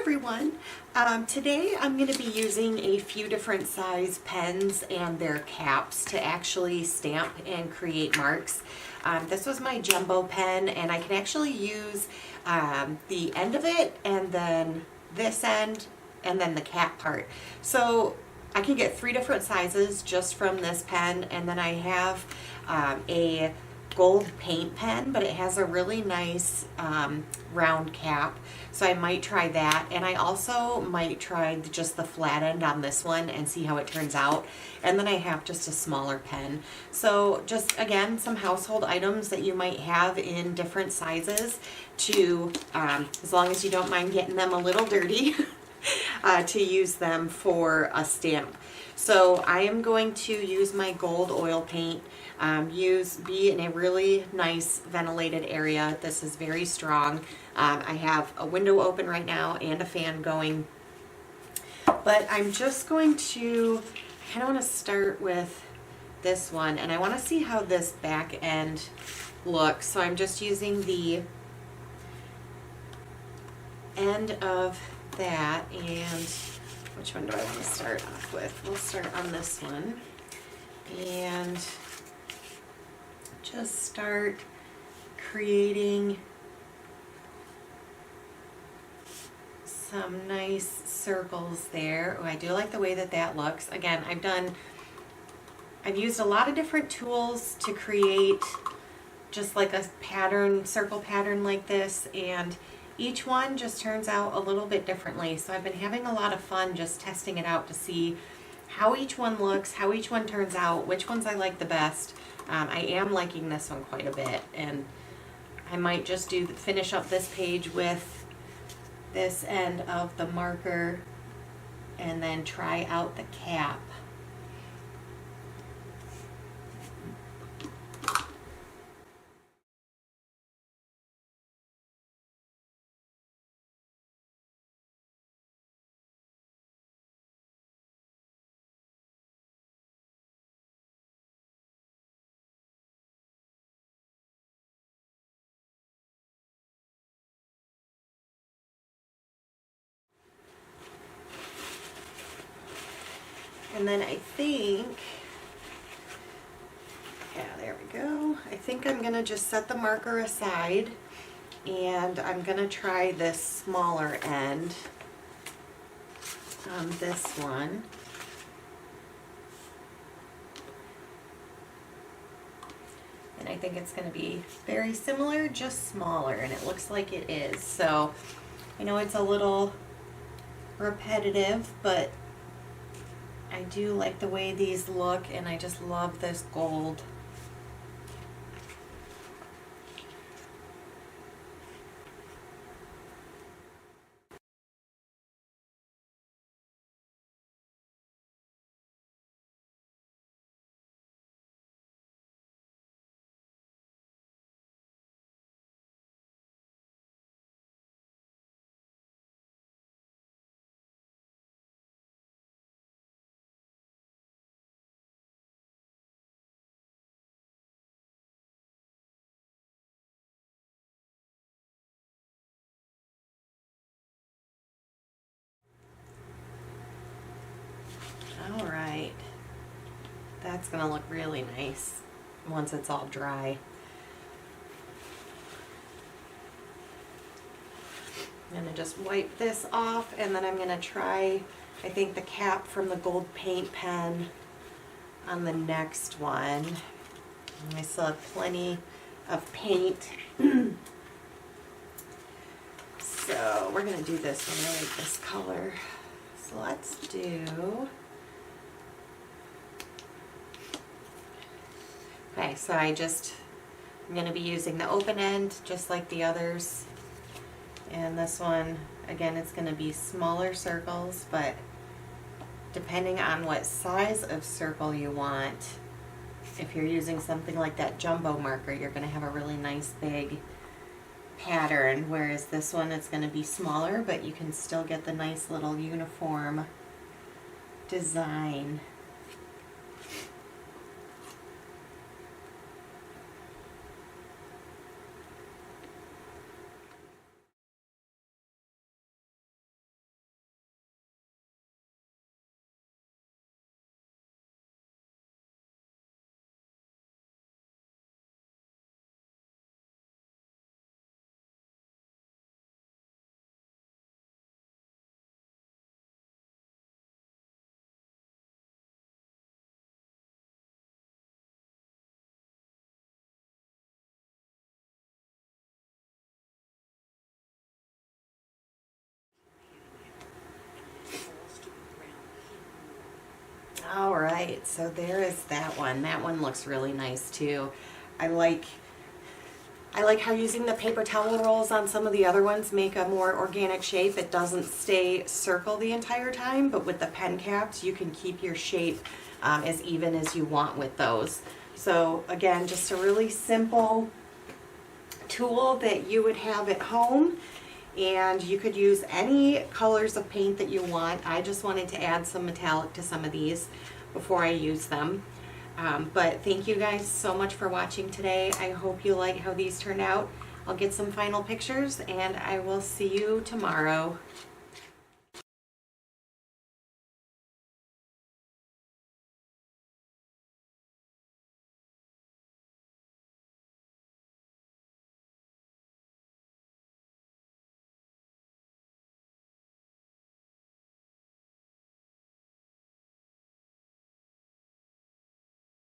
everyone. Today I'm going to be using a few different size pens and their caps to actually stamp and create marks. This was my jumbo pen, and I can actually use the end of it and then this end and then the cap part. So I can get 3 different sizes just from this pen, and then I have a gold paint pen, but it has a really nice round cap, so I might try that. And I also might try just the flat end on this one and see how it turns out. And then I have just a smaller pen. So just again, some household items that you might have in different sizes to as long as you don't mind getting them a little dirty to use them for a stamp. So I am going to use my gold oil paint, be in a really nice ventilated area. This is very strong. I have a window open right now and a fan going. But I'm just going to, I kind of want to start with this one, and I want to see how this back end looks. So I'm just using the end of that, and which one do I want to start off with? We'll start on this one and just start creating some nice circles there. Oh, I do like the way that that looks. Again, I've used a lot of different tools to create just like a pattern, circle pattern like this, and each one just turns out a little bit differently. So I've been having a lot of fun just testing it out to see how each one looks, how each one turns out, which ones I like the best. I am liking this one quite a bit, and I might just finish up this page with this end of the marker and then try out the cap. And then I think, yeah, there we go. I think I'm going to just set the marker aside, and I'm going to try this smaller end on this one. And I think it's going to be very similar, just smaller, and it looks like it is. So I know it's a little repetitive, but I do like the way these look, and I just love this gold. All right, that's gonna look really nice once it's all dry. I'm gonna just wipe this off, and then I'm gonna try, I think, the cap from the gold paint pen on the next one. I still have plenty of paint. So we're gonna do this one. I like this color. So let's do, okay, so I'm going to be using the open end just like the others. And this one, again, it's going to be smaller circles, but depending on what size of circle you want, if you're using something like that jumbo marker, you're going to have a really nice big pattern, whereas this one is going to be smaller, but you can still get the nice little uniform design. All right, so there is that one. That one looks really nice too. I like how using the paper towel rolls on some of the other ones make a more organic shape. It doesn't stay circle the entire time, but with the pen caps, you can keep your shape as even as you want with those. So again, just a really simple tool that you would have at home, and you could use any colors of paint that you want. I just wanted to add some metallic to some of these before I use them. But thank you guys so much for watching today. I hope you like how these turned out. I'll get some final pictures and I will see you tomorrow.